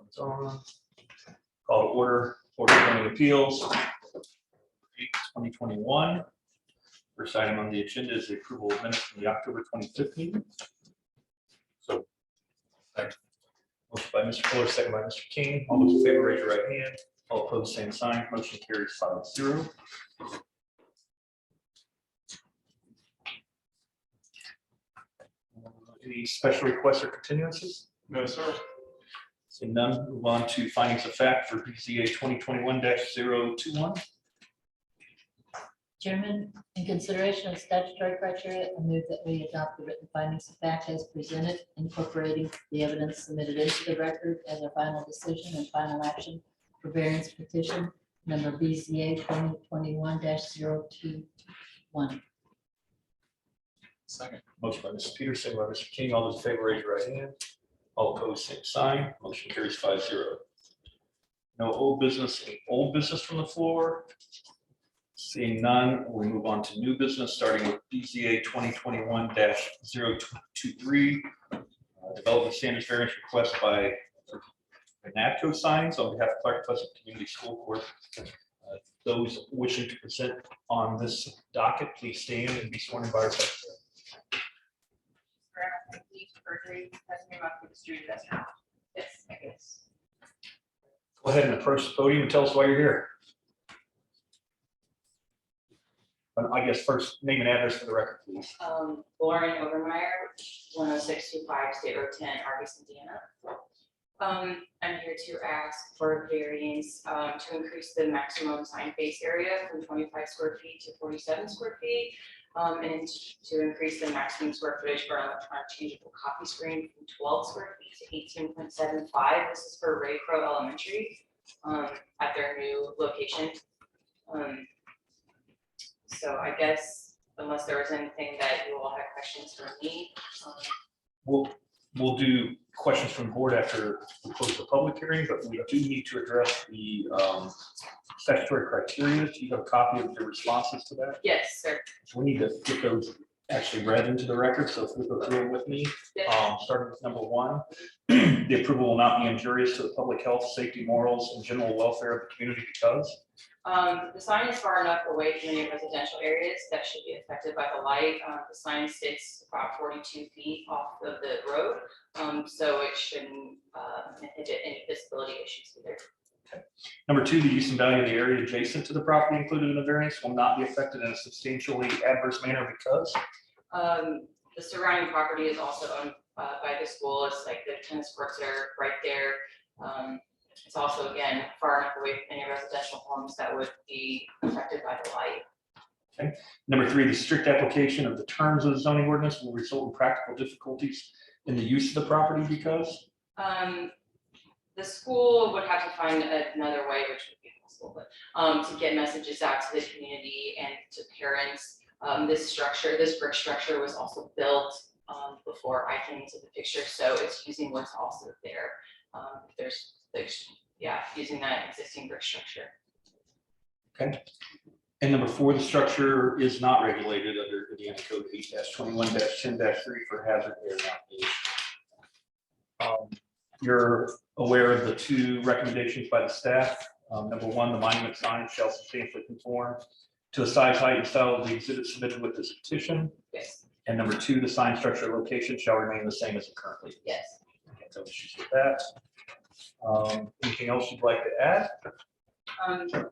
It's on. Call to order, Board of Zoning Appeals, 2021. First item on the agenda is the approval of minutes from the October 25th meeting. So, motion by Mr. Fuller, second by Mr. King. All those in favor, raise your right hand. All opposed, same sign. Motion carries 5-0. Any special requests or continuances? No, sir. Seeing none, move on to findings of fact for BZA 2021-021. Chairman, in consideration of statutory criteria, I move that we adopt the written findings of fact as presented, incorporating the evidence submitted into the record as a final decision and final action for variance petition number BZA 2021-021. Second. Motion by Mrs. Peterson, by Mr. King. All those in favor, raise your right hand. All opposed, same sign. Motion carries 5-0. No old business, any old business from the floor? Seeing none, we move on to new business, starting with BZA 2021-023. Development standards variance request by NAPCO Signs on behalf of Clark Pleasant Community School Court. Those wishing to present on this docket, please stand and be sworn in by our secretary. Yes, I guess. Go ahead and approach the podium and tell us why you're here. I guess first name and address for the record, please. Lauren Overmeyer, 10625 State Road 10, Argus, Indiana. I'm here to ask for variance to increase the maximum sign face area from 25 square feet to 47 square feet. And to increase the maximum square footage for electronic changeable copy screen from 12 square feet to 18.75. This is for Ray Crow Elementary at their new location. So I guess unless there was anything that you all had questions for me. We'll do questions from the board after we close the public hearing, but we do need to address the statutory criteria. Do you have a copy of your responses to that? Yes, sir. So we need to get those actually read into the record. So if we go through it with me, Yes. starting with number 1, the approval will not be injurious to the public health, safety, morals, and general welfare of the community because The sign is far enough away from any residential areas that should be affected by the light. The sign sits about 42 feet off of the road, so it shouldn't inhibit any visibility issues either. Number 2, the use and value of the area adjacent to the property included in the variance will not be affected in a substantially adverse manner because The surrounding property is also owned by the school. It's like the tennis courts are right there. It's also, again, far enough away from any residential homes that would be affected by the light. Number 3, the strict application of the terms of the zoning ordinance will result in practical difficulties in the use of the property because The school would have to find another way, which would be impossible, but to get messages out to the community and to parents. This brick structure was also built before I came into the picture, so it's using what's also there. Using that existing brick structure. And number 4, the structure is not regulated under Indiana Code 8-21-10-3 for hazard air navigation. You're aware of the 2 recommendations by the staff. Number 1, the monument sign shall substantially conform to the size, height, and style of the exhibit submitted with this petition. Yes. And number 2, the sign structure location shall remain the same as it currently is. Yes. Okay, no issues with that. Anything else you'd like to add?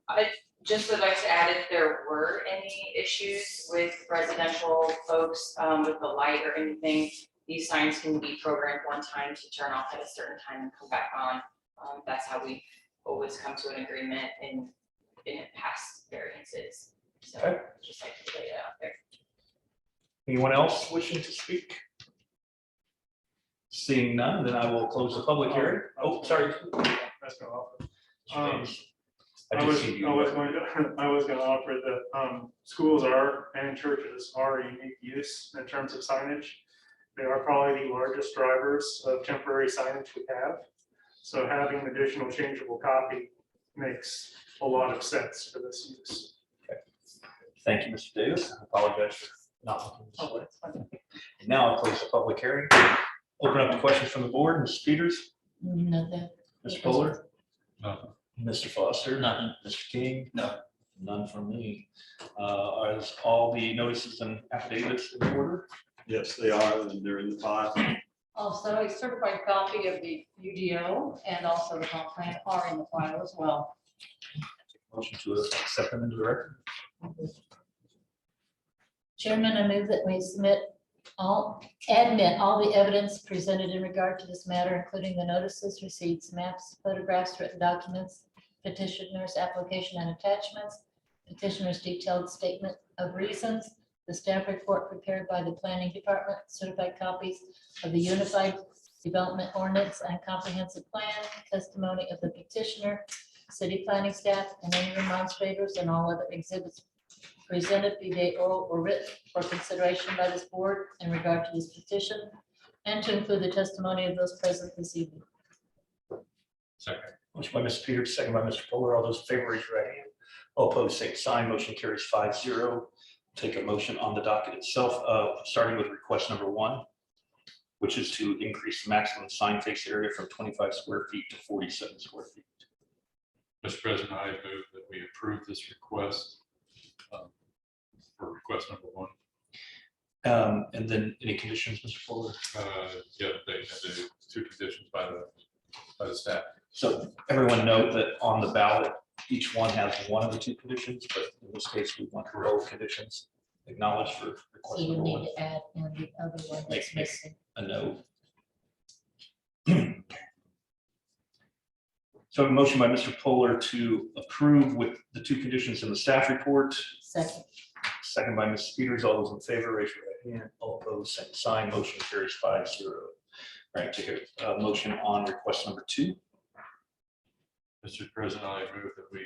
I just would like to add if there were any issues with residential folks with the light or anything, these signs can be programmed one time to turn off at a certain time and come back on. That's how we always come to an agreement in past variances. So Okay. just like to lay it out there. Anyone else wishing to speak? Seeing none, then I will close the public hearing. Oh, sorry. That's gonna offer. James. I do was see you. going to offer that schools and churches are a unique use in terms of signage. They are probably the largest drivers of temporary signage we have. So having additional changeable copy makes a lot of sense for this use. Thank you, Mr. Davis. I apologize for not looking this way. And now I'll close the public hearing. Open up to questions from the board. Ms. Peters, Nothing. Mr. Fuller, No. Mr. Foster. Nothing. Mr. King. No. None from me. Are all the notices and affidavits in order? Yes, they are, and they're in the file. Also, a certified copy of the UDO and also the comp plan are in the file as well. Motion to accept them into the record. Chairman, I move that we admit all the evidence presented in regard to this matter, including the notices, receipts, maps, photographs, written documents, petitioner's application and attachments, petitioner's detailed statement of reasons, the staff report prepared by the planning department, certified copies of the Unified Development Ordinance and Comprehensive Plan, testimony of the petitioner, city planning staff, and any remonstrators and all other exhibits presented, be they oral or written, for consideration by this board in regard to this petition, and to include the testimony of those present this evening. Second. Motion by Mr. Peters, second by Mr. Fuller. All those in favor, raise your right hand. All opposed, same sign. Motion carries 5-0. Take a motion on the docket itself, starting with request number 1, which is to increase the maximum sign face area from 25 square feet to 47 square feet. Mr. President, I move that we approve this request for request number 1. And then any conditions, Mr. Fuller? Yeah, they have the 2 conditions by the staff. So everyone note that on the ballot, each one has one of the 2 conditions, but in this case, we want both conditions acknowledged for So request you number need 1. to add in the other one that's Make- missing. A note. So a motion by Mr. Fuller to approve with the 2 conditions in the staff report, Second, second by Ms. Peters. All those in favor, raise your right hand. All opposed, same sign. Motion carries 5-0. All right, take a motion on request number 2. Mr. President, I move that we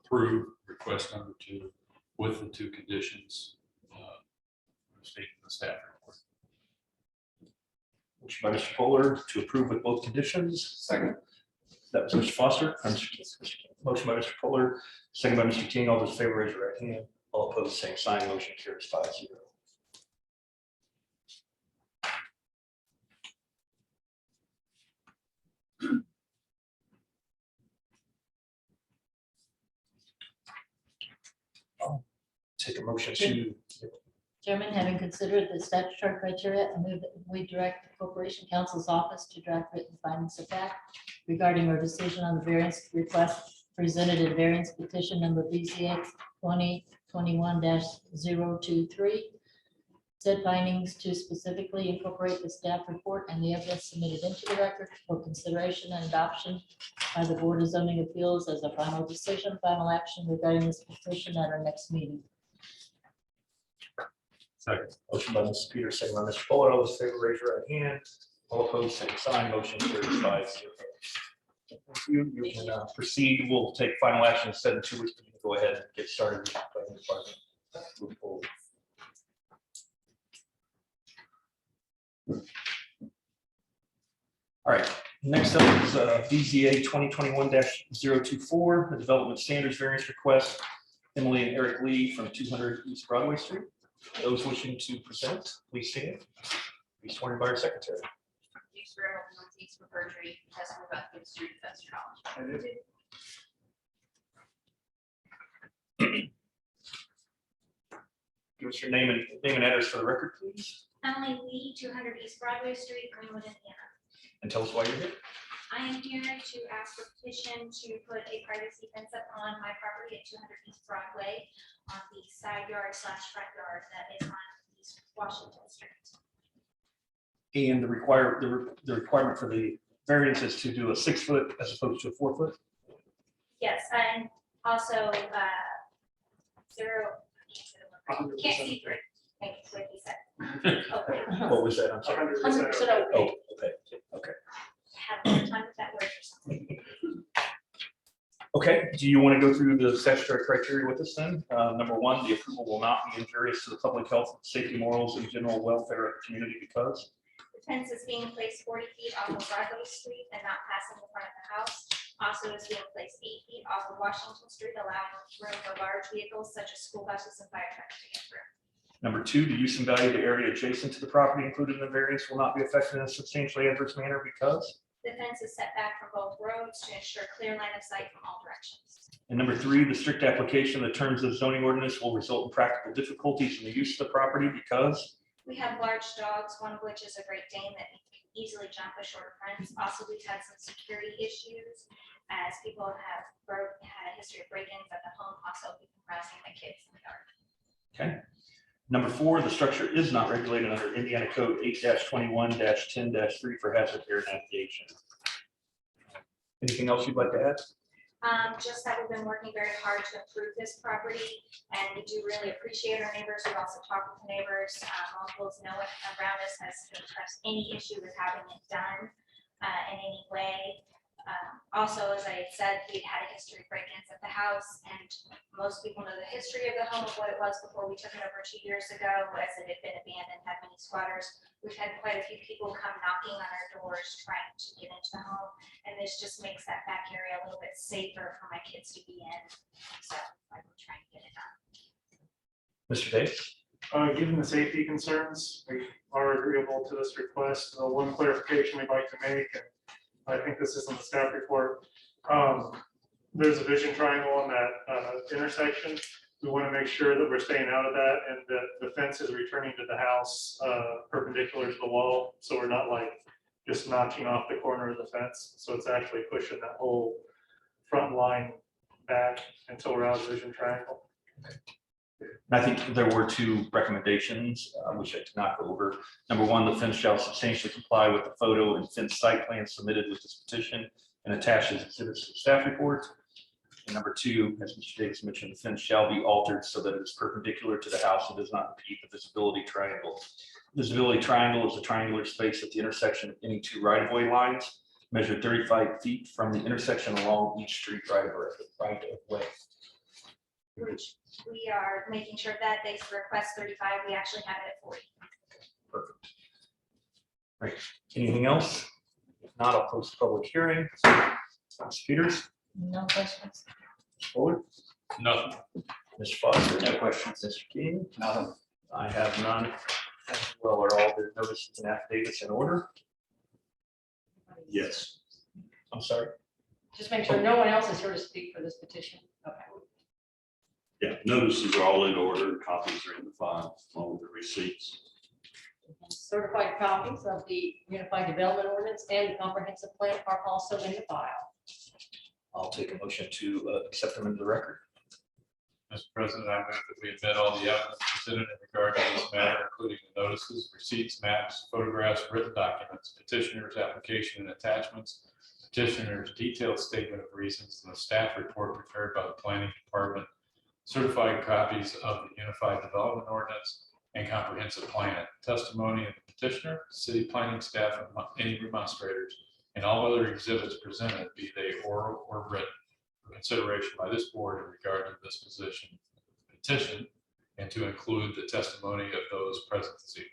approve request number 2 with the 2 conditions stated in the staff report. Motion by Mr. Fuller to approve with both conditions. Second. That was Mr. Foster. Motion by Mr. Fuller, second by Mr. King. All those in favor, raise your right hand. All opposed, same sign. Motion carries 5-0. Take a motion to, Chairman, having considered the statutory criteria, I move that we direct the Corporation Counsel's Office to draft written findings of fact regarding our decision on the variance request presented in variance petition number BZA 2021-023. Said findings to specifically incorporate the staff report and the evidence submitted into the record for consideration and adoption by the Board of Zoning Appeals as a final decision, final action regarding this petition at our next meeting. Second. motion by Mrs. Peters, second by Mr. Fuller. All those in favor, raise your right hand. All opposed, same sign. Motion carries 5-0. You can proceed. We'll take final action instead of 2 weeks. But you can go ahead and get started. with the planning department. Move forward. All right, next up is BZA 2021-024, the Development Standards Variance Request. Emily and Eric Lee from 200 East Broadway Street. Those wishing to present, please stand. Be sworn in by our secretary. Do you swear or take for perjury, testimony about the truth, that's your knowledge? Give us your name and address for the record, please, Emily Lee, 200 East Broadway Street, Greenwood, Indiana. and tell us why you're here. I am here to ask for permission to put a privacy fence up on my property at 200 East Broadway on the side yard / front yard that is on East Washington Street. And the requirement for the variance is to do a 6-foot as opposed to a 4-foot. Yes, and also can't see through. Thank you, what he said. Okay. What was that? I'm sorry. 100% okay. Oh, okay. Have a hard time with that word or something. Okay, do you want to go through the statutory criteria with us then? Number 1, the approval will not be injurious to the public health, safety, morals, and general welfare of the community because The fence is being placed 40 feet off of Broadway Street and not passing in front of the house. Also is being placed 8 feet off of Washington Street, allowing room for large vehicles such as school buses and fire trucks to get through. Number 2, the use and value of the area adjacent to the property included in the variance will not be affected in a substantially adverse manner because The fence is set back from both roads to ensure clear line of sight from all directions. And number 3, the strict application of the terms of zoning ordinance will result in practical difficulties in the use of the property because We have large dogs, one of which is a Great Dane that can easily jump a short fence. Also, we've had some security issues as people have had a history of break-ins at the home, also harassing the kids in the yard. Okay. Number 4, the structure is not regulated under Indiana Code 8-21-10-3 for hazard air navigation. Anything else you'd like to add? Just that we've been working very hard to improve this property, and we do really appreciate our neighbors. We've also talked with the neighbors. Locals, no one around us has expressed any issue with having it done in any way. Also, as I said, we'd had a history of break-ins at the house, and most people know the history of the home, of what it was before we took it over 2 years ago, as it had been abandoned, had many squatters. We've had quite a few people come knocking on our doors trying to get into the home, and this just makes that back area a little bit safer for my kids to be in. So I'm trying to get it done. Mr. Davis? Given the safety concerns, we are agreeable to this request. One clarification we'd like to make, and I think this is in the staff report. There's a vision triangle on that intersection. We want to make sure that we're staying out of that and that the fence is returning to the house perpendicular to the wall. So we're not like just notching off the corner of the fence. So it's actually pushing that whole front line back until we're out of the vision triangle. I think there were 2 recommendations, which I did not go over. Number 1, the fence shall substantially comply with the photo and fence site plan submitted with this petition and attached as exhibits to the staff report. And number 2, as Mr. Davis mentioned, the fence shall be altered so that it is perpendicular to the house and does not impede the visibility triangle. Visibility triangle is a triangular space at the intersection of any 2 right-of-way lines, measured 35 feet from the intersection along each street right-of-way. Which we are making sure that they request 35, we actually have it at 40. Perfect. Right. Anything else? If not, I'll close the public hearing. Ms. Peters? No questions? Ms. Fuller? Nothing. Mr. Foster? No questions. Mr. King? Nothing. I have none. As well, are all the notices and affidavits in order? Yes. I'm sorry. Just make sure no one else is here to speak for this petition. Okay. Yeah, notices are all in order. Copies are in the file along with the receipts. Certified copies of the Unified Development Ordinance and the comprehensive plan are also in the file. I'll take a motion to accept them into the record. Mr. President, I move that we admit all the evidence presented in regard to this matter, including the notices, receipts, maps, photographs, written documents, petitioner's application and attachments, petitioner's detailed statement of reasons, and the staff report prepared by the planning department, certified copies of the Unified Development Ordinance and comprehensive plan, testimony of the petitioner, city planning staff, and any remonstrators, and all other exhibits presented, be they oral or written, for consideration by this board in regard to this petition, and to include the testimony of those present this evening.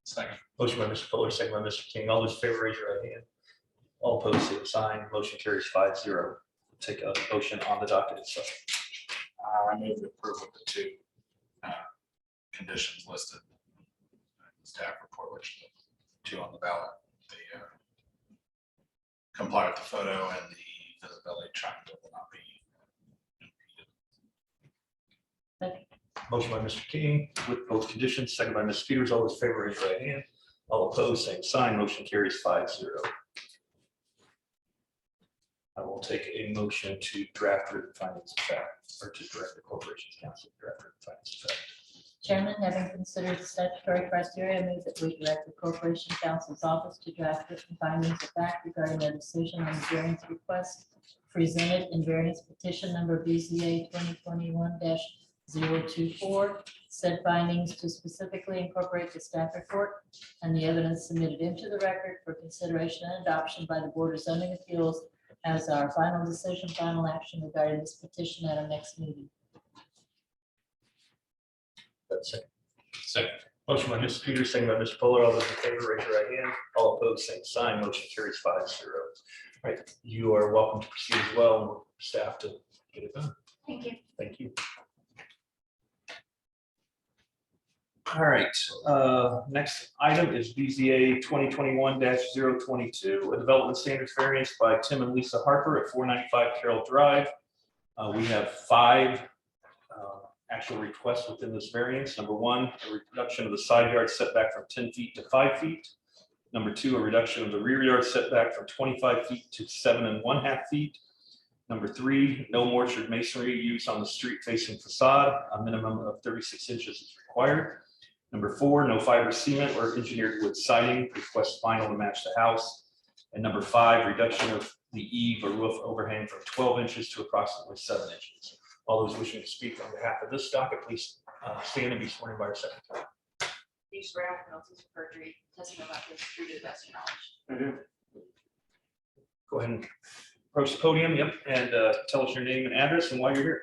Second. Motion by Mr. Fuller, second by Mr. King. All those in favor, raise your right hand. All opposed, same sign. Motion carries 5-0. Take a motion on the docket itself. I move the approval of the 2 conditions listed in the staff report, which the 2 on the ballot, the comply with the photo and the visibility triangle will not be impeded. Motion by Mr. King with both conditions, second by Ms. Peters. All those in favor, raise your right hand. All opposed, same sign. Motion carries 5-0. I will take a motion to draft written findings of fact, or to direct the corporation's counsel to draft written findings of fact. Chairman, having considered the statutory criteria, I move that we direct the Corporation Counsel's Office to draft written findings of fact regarding their decision on the variance request presented in variance petition number BZA 2021-024. Said findings to specifically incorporate the staff report and the evidence submitted into the record for consideration and adoption by the Board of Zoning Appeals as our final decision, final action regarding this petition at our next meeting. That's it. Second. Motion by Ms. Peters, second by Mr. Fuller. All those in favor, raise your right hand. All opposed, same sign. Motion carries 5-0. Right, you are welcome to proceed as well, and we'll staff to get it done. Thank you. Thank you. All right, next item is BZA 2021-022, a development standards variance by Tim and Lisa Harper at 495 Carroll Drive. We have 5 actual requests within this variance. Number 1, a reduction of the side yard setback from 10 feet to 5 feet. Number 2, a reduction of the rear yard setback from 25 feet to 7.5 feet. Number 3, no mortared masonry used on the street facing facade. A minimum of 36 inches is required. Number 4, no fiber cement or engineered wood siding. Request final to match the house. And number 5, reduction of the eave or roof overhang from 12 inches to approximately 7 inches. All those wishing to speak on behalf of this docket, please stand and be sworn in by our secretary. Do you swear affirmations of perjury, testimony about this true to the best of your knowledge? I do. Go ahead and approach the podium, yep, and tell us your name and address and why you're here.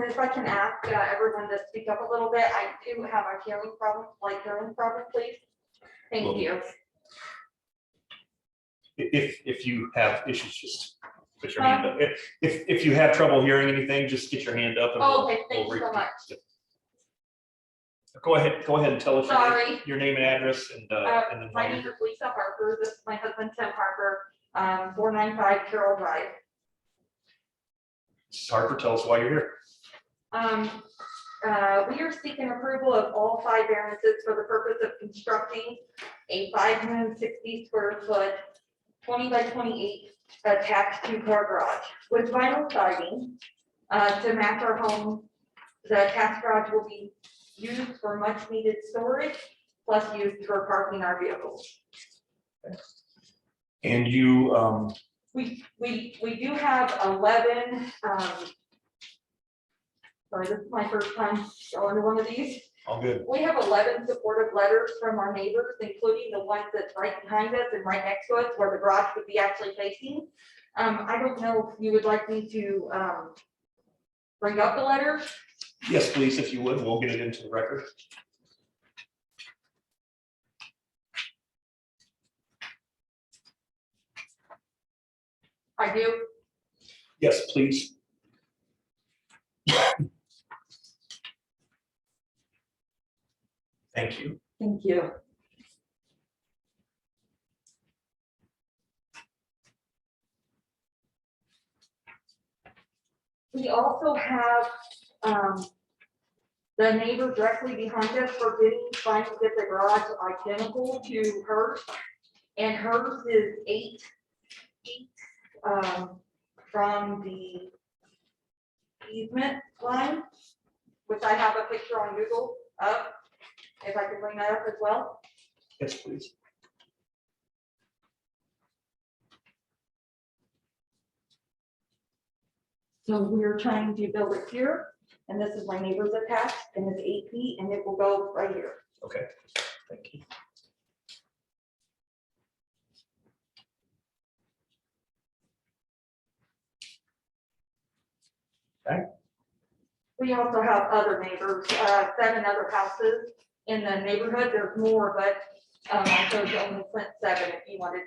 If I can ask everyone to speak up a little bit, I do have a hearing problem, please. Thank Well, you. If you have issues, just put your hand up. If you have trouble hearing anything, just get your hand up. And Oh, okay, thank you so much. Go ahead and tell us Sorry. your name and address and then. My name is Lisa Harper. This is my husband, Tim Harper, 495 Carroll Drive. Mrs. Harper, tell us why you're here. We are seeking approval of all 5 variances for the purpose of constructing a 560 square foot, 20 by 28 attached 2-car garage with vinyl siding to match our home. The attached garage will be used for much needed storage, plus used for parking our vehicles. And you, We do have 11, sorry, this is my first time showing one of these. all good. We have 11 supportive letters from our neighbors, including the ones that's right behind us and right next to us where the garage would be actually facing. I don't know if you would like me to bring up the letters. Yes, please, if you would, we'll get it into the record. I do. Yes, please. Thank you. Thank you. We also have the neighbor directly behind us forbidding trying to get the garage identical to hers. And hers is 8 feet from the easement line, which I have a picture on Google of, if I can bring that up as well. Yes, please. So we're trying to build it here, and this is my neighbor's attached, and it's 8 feet, and it will go right here. Okay, thank you. We also have other neighbors, 7 other houses in the neighborhood. There's more, but I chose only 7 if you wanted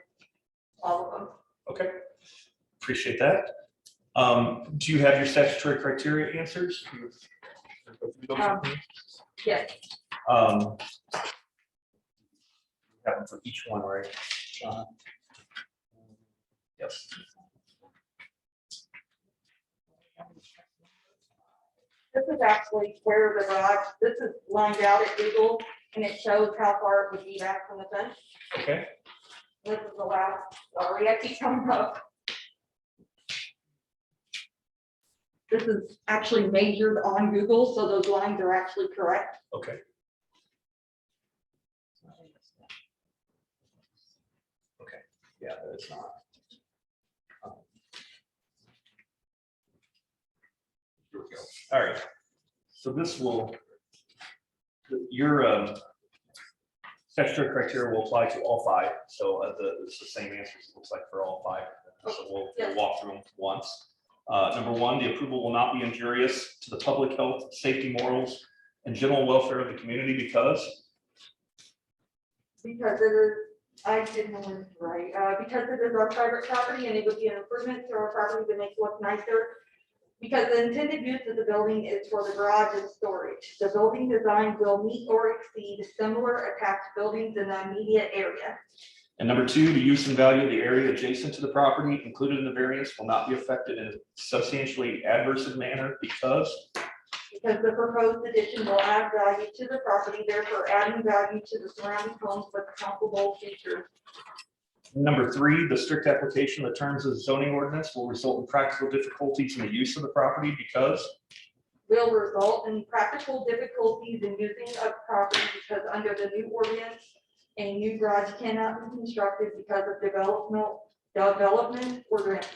all of them. Okay, appreciate that. Do you have your statutory criteria answers? Yes, Have them for each one, right? John? Yes. this is actually where the garage, this is lined out at Google, and it shows how far it would be back from the fence. Okay, This is the last, sorry, I keep coming up. This is actually measured on Google, so those lines are actually correct. okay. Okay, yeah, it's not. Here we go. All right, so this will, your statutory criteria will apply to all 5, so it's the same answers, it looks like, for all 5. So we'll walk through them once. Number 1, the approval will not be injurious to the public health, safety, morals, and general welfare of the community because It is, I didn't know when to write, because it is our private property and it would be an improvement to our property to make it look nicer. because the intended use of the building is for the garage and storage. The building design will meet or exceed similar attached buildings in the immediate area. And number two, the use and value of the area adjacent to the property included in the variance will not be affected in a substantially adverse manner because. Because the proposed addition will add value to the property, therefore adding value to the surrounding homes with comparable features. Number three, the strict application of the terms of the zoning ordinance will result in practical difficulties in the use of the property because. Will result in practical difficulties in using a property because under the new ordinance, a new garage cannot be constructed because of development ordinance.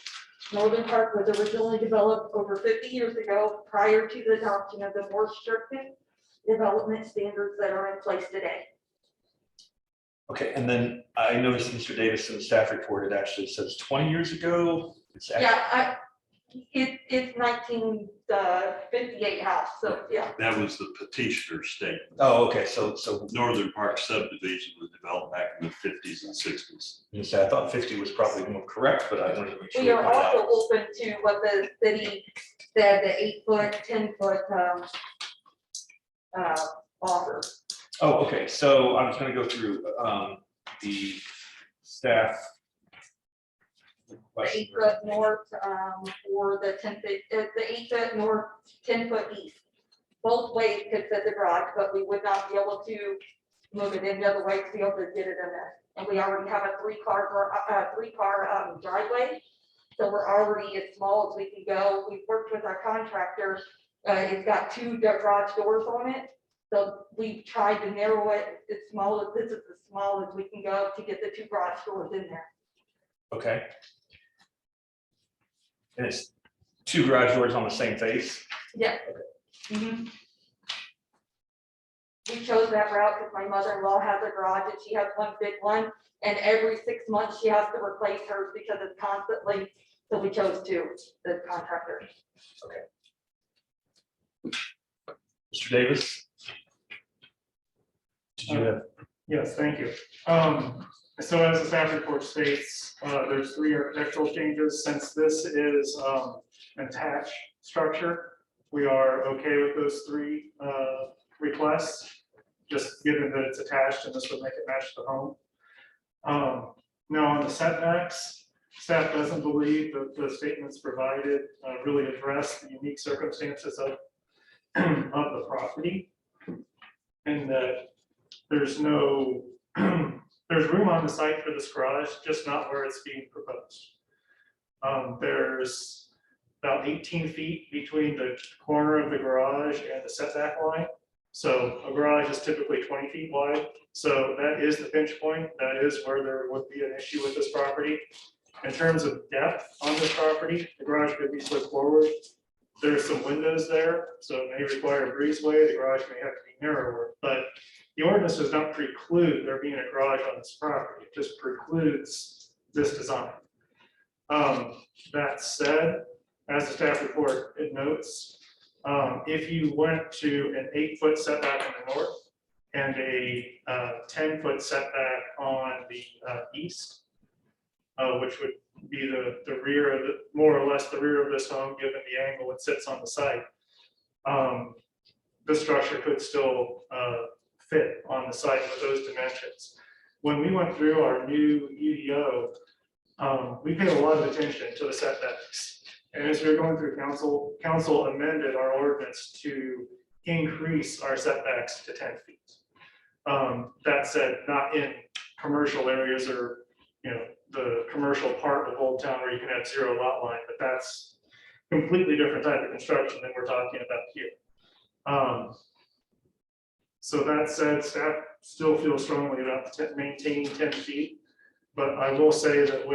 Northern Park was originally developed over 50 years ago prior to the adoption of the more restrictive development standards that are in place today. Okay, and then I noticed Mr. Davison's staff report, it actually says 20 years ago. It's actually, Yeah, it's 1958 house, so yeah. That was the petitioner's statement. oh, okay, so Northern Park subdivision was developed back in the 50s and 60s. you said, I thought 50 was probably more correct, but I wanted to make sure. We are pointed out. also open to what the city said, the 8-foot, 10-foot offer. Oh, okay, so I'm just gonna go through the staff. The 8-foot north, or the 10-foot, the 8-foot north, 10-foot east. Both ways could fit the garage, but we would not be able to move it any other way to be able to get it in there. And we already have a three-car driveway, so we're already as small as we can go. We've worked with our contractor. It's got 2 garage doors on it. So we've tried to narrow it as small as, this is as small as we can go to get the 2 garage doors in there. Okay. And it's 2 garage doors on the same face? Yeah. Mhm. We chose that route because my mother-in-law has a garage and she has one big one. And every 6 months she has to replace hers because it's constantly, so we chose 2, the contractor. Mr. Davis? Did you have? Yes, thank you. So as the staff report states, there's 3 architectural changes. Since this is an attached structure, we are okay with those 3 requests, just given that it's attached and this would make it match the home. Now on the setbacks, staff doesn't believe that the statements provided really address the unique circumstances of the property. And that there's no, there's room on the site for this garage, just not where it's being proposed. There's about 18 feet between the corner of the garage and the setback line. So a garage is typically 20 feet wide. So that is the pinch point. That is where there would be an issue with this property. In terms of depth on this property, the garage could be slid forward. There's some windows there, so it may require a breezeway. The garage may have to be narrower, but the ordinance does not preclude there being a garage on this property. It just precludes this design. That said, as the staff report, it notes, if you went to an 8-foot setback on the north and a 10-foot setback on the east, which would be the rear of the, more or less the rear of this home, given the angle it sits on the site, the structure could still fit on the site with those dimensions. When we went through our new UDO, we paid a lot of attention to the setbacks. And as we were going through council amended our ordinance to increase our setbacks to 10 feet. That said, not in commercial areas or, you know, the commercial part of Old Town where you can have 0 lot line, but that's completely different type of construction than we're talking about here. So that said, staff still feels strongly about maintaining 10 feet, but I will say that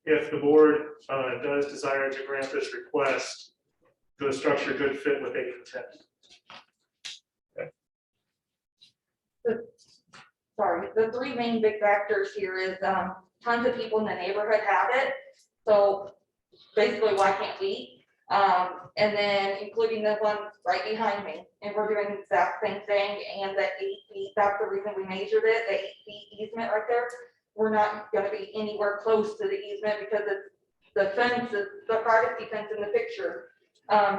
if the board does desire to grant this request, the structure could fit with 8 and 10. Sorry, the 3 main big factors here is tons of people in the neighborhood have it. So basically, why can't we? And then including the one right behind me, and we're doing the exact same thing. And the 8 feet, that's the reason we measured it, the 8 feet easement right there. We're not going to be anywhere close to the easement because it's the fence, is the privacy fence in the picture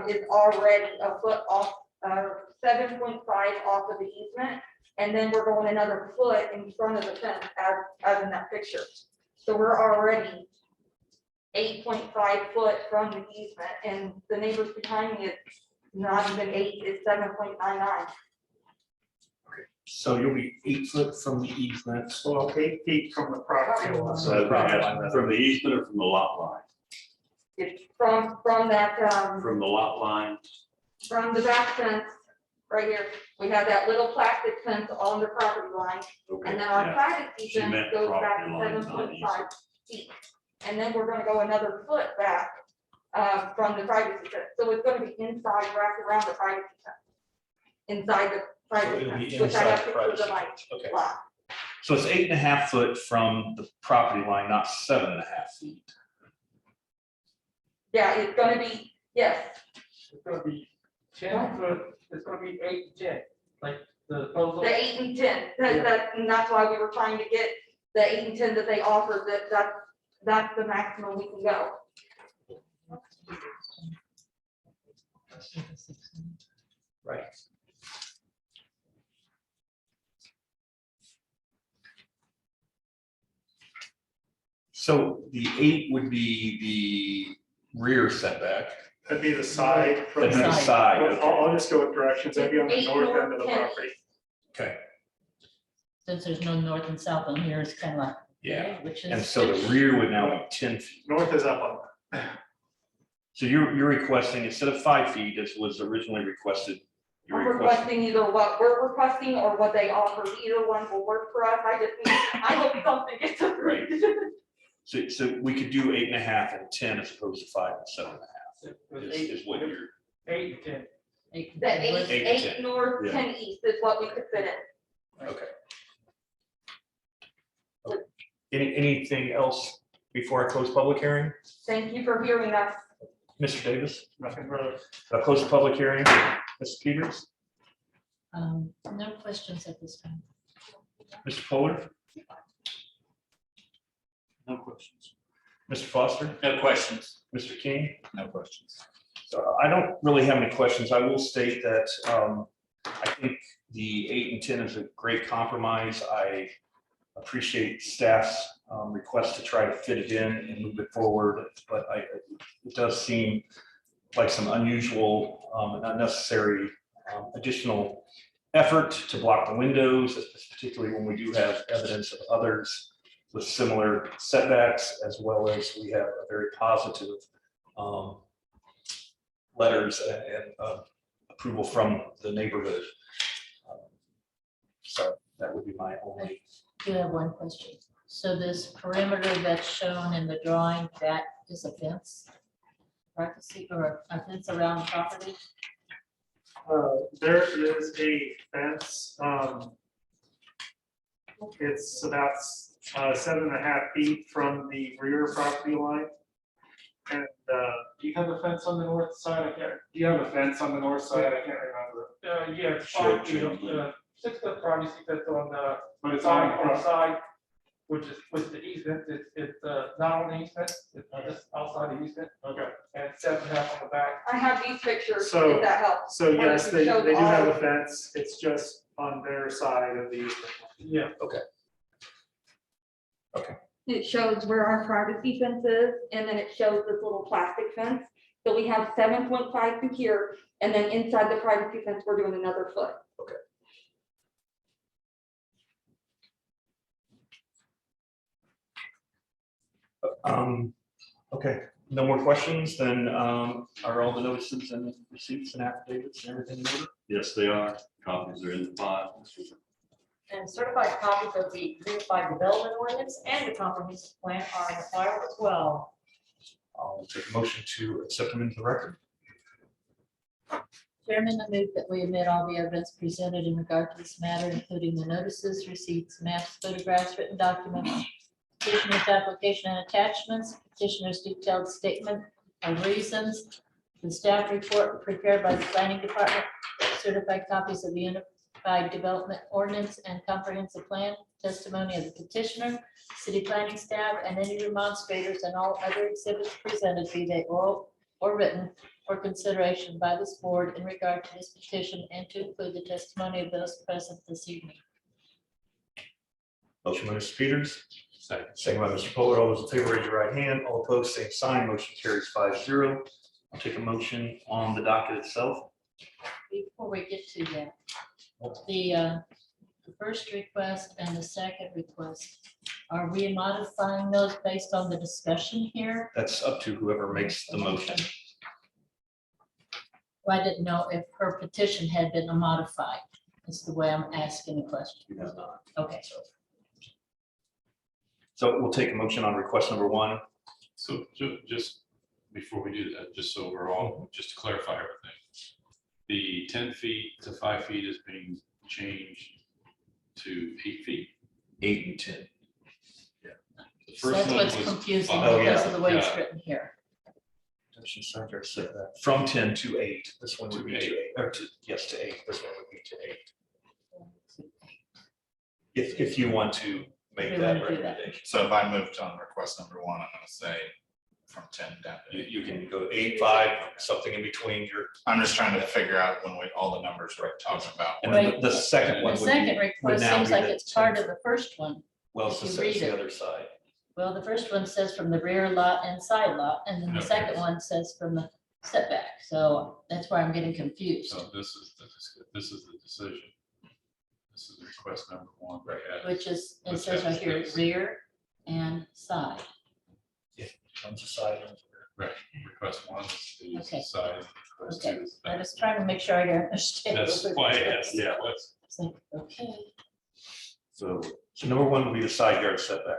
is already a foot off, 7.5 off of the easement. And then we're going another foot in front of the fence as in that picture. So we're already 8.5 foot from the easement, and the neighbors behind me is not even 8, it's 7.99. So you'll be 8 foot from the easement. Well, 8 feet from the property line. So from the easement or from the lot line? It's from that, From the lot line, from the back fence, right here. We have that little plastic fence on the property line, okay. and then our yeah. privacy She fence meant goes back property lines, to not 7.5 feet. And then we're gonna go another foot back, from the privacy fence. So it's gonna be inside, wrapped around the privacy fence. Inside the privacy it'll be fence, which I inside have the pictures of privacy my fence, okay. lot. So it's 8.5 foot from the property line, not 7.5 feet. Yeah, it's gonna be, yes, It's gonna be 10 foot, it's gonna be 8 to 10, like the proposal. the 8 and 10. And that's why we were trying to get the 8 and 10 that they offered, that's the maximum we can go. Right. So the 8 would be the rear setback. That'd be the side. from That'd be the the- side, Well, okay. I'll just go with directions. That'd be on the 8 north north, end of the 10 property. Okay, Since there's no north and south on here, it's kind of like, yeah. which And is. so the rear would now be 10 feet. North is up on So you're requesting, instead of 5 feet, as was originally requested, I'm you're requesting. requesting either what we're requesting or what they offer. Either one will work for us. I hope something gets approved. So we could do 8.5 and 10 as opposed to 5 and 7.5 With is what you're, 8 to 10. The Eight to 8 10. north, Yeah. 10 east is what we could fit in. okay. Anything else before I close public hearing? Thank you for hearing us. Mr. Davis, nothing further. close the public hearing. Mr. Peters, No questions at this time. Mr. Fuller, No questions. Mr. Foster, No questions. Mr. King. No questions. So I don't really have any questions. I will state that I think the 8 and 10 is a great compromise. I appreciate staff's request to try to fit it in and move it forward, but it does seem like some unusual and unnecessary additional effort to block the windows, particularly when we do have evidence of others with similar setbacks, as well as we have a very positive letters and approval from the neighborhood. So that would be my only. Do have one question. So this perimeter that's shown in the drawing, that is a fence? Privacy or a fence around the property? There is a fence, it's about 7.5 feet from the rear property line. And, Do you have a fence on the north side? I can't, do you have a fence on the north side? I can't remember. Yeah, it's Short 5 feet, chain link. 6 foot privacy fence on the but it's side, on on the the side, which is with the easement, it's not on the easement, it's just outside the easement. Okay. And it's 7.5 on the back. I have these pictures, So- if that helps. So yes, they do have a Shows fence, it's just on their side of the easement. Yeah. It shows where our privacy fence is, and then it shows this little plastic fence. So we have 7.5 through here, and then inside the privacy fence, we're doing another foot. Okay, no more questions, then are all the notices and receipts and affidavits and everything in order? Yes, they are. Copies are in the file. And certified copies of the unified development ordinance and the comprehensive plan are in the file as well. I'll take a motion to accept them into the record. Chairman, I move that we omit all the evidence presented in regard to this matter, including the notices, receipts, maps, photographs, written documents, petitioner's application and attachments, petitioner's detailed statement of reasons, the staff report prepared by the planning department, certified copies of the unified development ordinance and comprehensive plan, testimony of the petitioner, city planning staff, and any demonstrators and all other exhibits presented, be they oral or written, for consideration by this board in regard to this petition and to include the testimony of those present this evening. Motion by Mr. Peters, Second. second by Mr. Pollard. All those in favor, raise your right hand. All opposed, same sign. Motion carries 5-0. I'll take a motion on the docket itself. Before we get to that, the first request and the second request, are we modifying those based on the discussion here? That's up to whoever makes the motion. Well, I didn't know if her petition had been modified. That's the way I'm asking the question. It has not. Okay. So we'll take a motion on request number 1. So just before we do that, just so we're all, just to clarify everything. The 10 feet to 5 feet is being changed to 8 feet. 8 and 10. The So first that's one what's was confusing five. Oh, because yeah, of the way it's yeah. written here. From 10 to 8. This one would be To to 8, or to, yes, to 8. This one would be to 8. If you want to make We that wanna do that. recommendation. So if I moved on request number 1, I'm gonna say from 10 down to 8. You can go 8, 5, something in between your, I'm just trying to figure out when all the numbers we're talking about. and then the second one The would be. second request now seems be like the it's part 10. of the first one. Well, if it's you read the it. other side. Well, the first one says from the rear lot and side lot, and then the Okay. second one says from the setback. So that's where I'm getting confused, So this is the decision. This is request number 1. Right. which is, it Which says right has here, this. rear and side. Comes aside. Right. Request 1 is the Okay. side. Request Okay. 2 is I the was trying to make sure I understand. That's what why it I is. asked. Yeah. What's It's like, okay, So number 1 would be the side yard setback.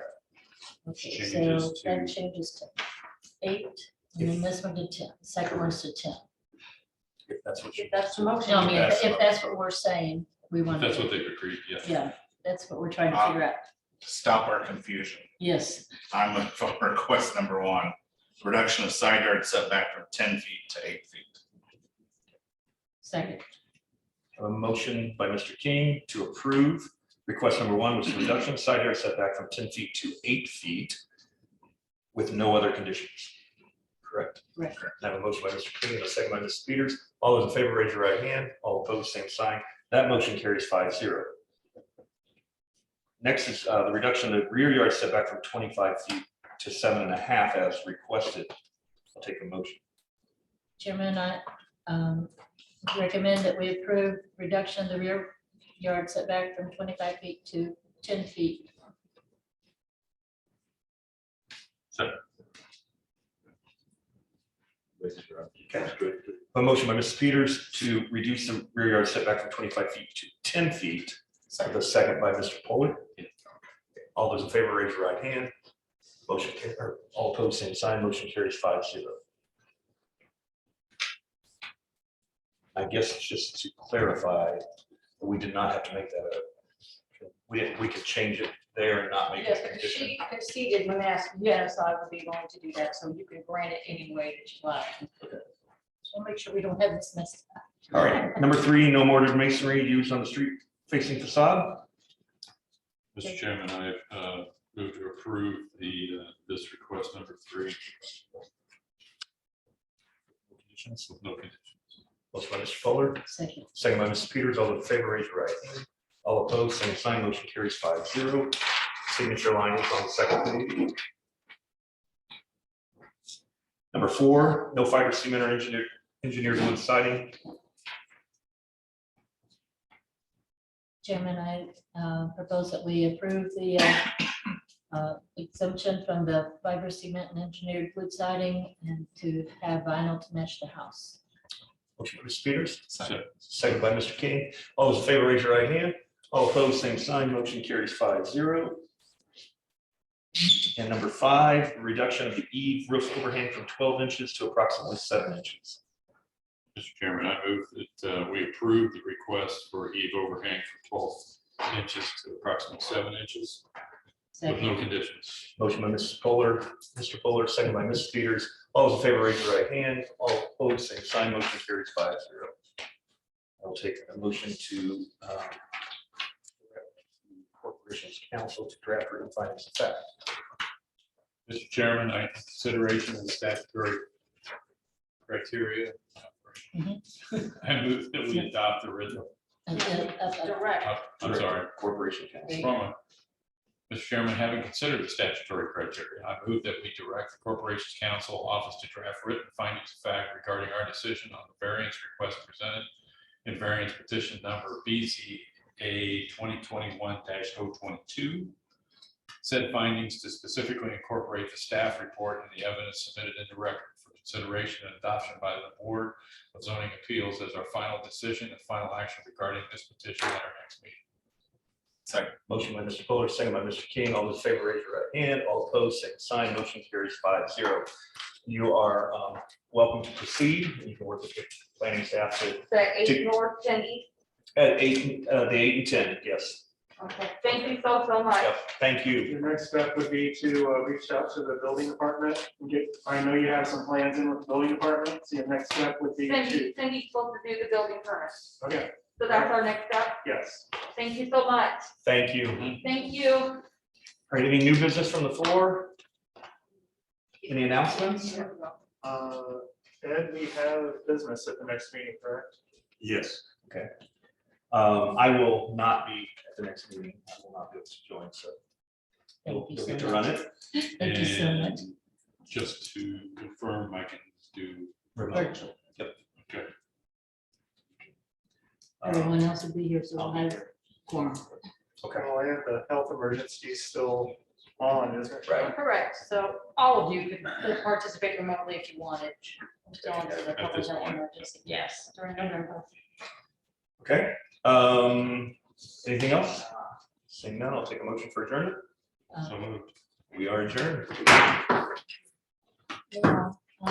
okay, Changes so to- that changes to 8, and then this one to 10, second one's to 10. If that's what you. If that's the motion. No, I mean, That's- if that's what we're saying, we want That's to, what they've agreed. Yeah. yeah, that's what we're trying to figure out. Stop our confusion. Yes, I'm moving for request number 1, reduction of side yard setback from 10 feet to 8 feet. second, A motion by Mr. King to approve request number 1, which is reduction of side yard setback from 10 feet to 8 feet with no other conditions. Correct. right. I have a motion by Mr. King and a second by Mrs. Peters. All those in favor, raise your right hand. All opposed, same sign. That motion carries 5-0. Next is the reduction of the rear yard setback from 25 feet to 7.5 as requested. I'll take a motion. Chairman, I recommend that we approve reduction of the rear yard setback from 25 feet to 10 feet. Okay. A motion by Mrs. Peters to reduce the rear yard setback from 25 feet to 10 feet. With a second by Mr. Pollard. All those in favor, raise your right hand. Motion carries, or all opposed, same sign. Motion carries 5-0. I guess it's just to clarify, we did not have to make that up. We could change it there and not make Yes, it a but condition. she conceded when asked, yes, I would be willing to do that, so you can grant it any way that you like. So we'll make sure we don't have this messed up. All right, number 3, no mortar masonry used on the street facing facade. Mr. Chairman, I move to approve this request number 3. With no conditions. Motion by Mr. Pollard, Second, second by Mrs. Peters. All in favor, raise your right hand. All opposed, same sign. Motion carries 5-0. Signature line is on the second page. Number 4, no fiber cement or engineered wood siding. Chairman, I propose that we approve the exemption from the fiber cement and engineered wood siding and to have vinyl to match the house. Motion by Mrs. Peters, Second. second by Mr. King. All those in favor, raise your right hand. All opposed, same sign. Motion carries 5-0. And number 5, reduction of the eave roof overhang from 12 inches to approximately 7 inches. Mr. Chairman, I move that we approve the request for eve overhang from 12 inches to approximately 7 inches with no Second, conditions. Motion by Mrs. Pollard, Mr. Pollard, second by Mrs. Peters. All those in favor, raise your right hand. All opposed, same sign. Motion carries 5-0. I'll take a motion to Corporation's Council to draft written findings of fact. Mr. Chairman, I consideration of the statutory criteria. Mhm. I move that we adopt the written, Direct. I'm sorry, Corporation counsel. Wrong. Mr. Chairman, having considered the statutory criteria, I move that we direct the Corporations Council Office to draft written findings of fact regarding our decision on the variance request presented in variance petition number BZA 2021-022. Said findings to specifically incorporate the staff report and the evidence submitted in the record for consideration and adoption by the Board of Zoning Appeals as our final decision and final action regarding this petition at our next meeting. Second. Motion by Mr. Fuller, second by Mr. King. All those in favor, raise your right hand. All opposed, same sign. Motion carries 5-0. You are welcome to proceed. You can work with the planning staff to The 8 North 10 East. at 8, the 8 and 10. Yes. Okay, thank you so much. Yep. Thank you. Your next step would be to reach out to the building department and get, I know you have some plans in with the building department, so your next step would be to, Cindy's supposed to do the building permit. okay, So that's our next step. yes. Thank you so much. Thank you. Thank you. All right, any new business from the floor? Any announcements? Ed, we have business at the next meeting, correct? Yes. Okay. I will not be at the next meeting. I will not be able to join, so Thank you you'll so get to much. run it. Thank you so much. And just to confirm, I can do remote. Virtual. okay. Everyone else will be here, so we'll have quorum. Okay. Well, I have the health emergency still on, isn't it? Right. Correct. So all of you could participate remotely if you wanted. Still under the At public this health point. emergency. Yes, during November. Okay. Anything else? Seeing none, I'll take a motion for adjournment. So moved. We are adjourned. Yeah.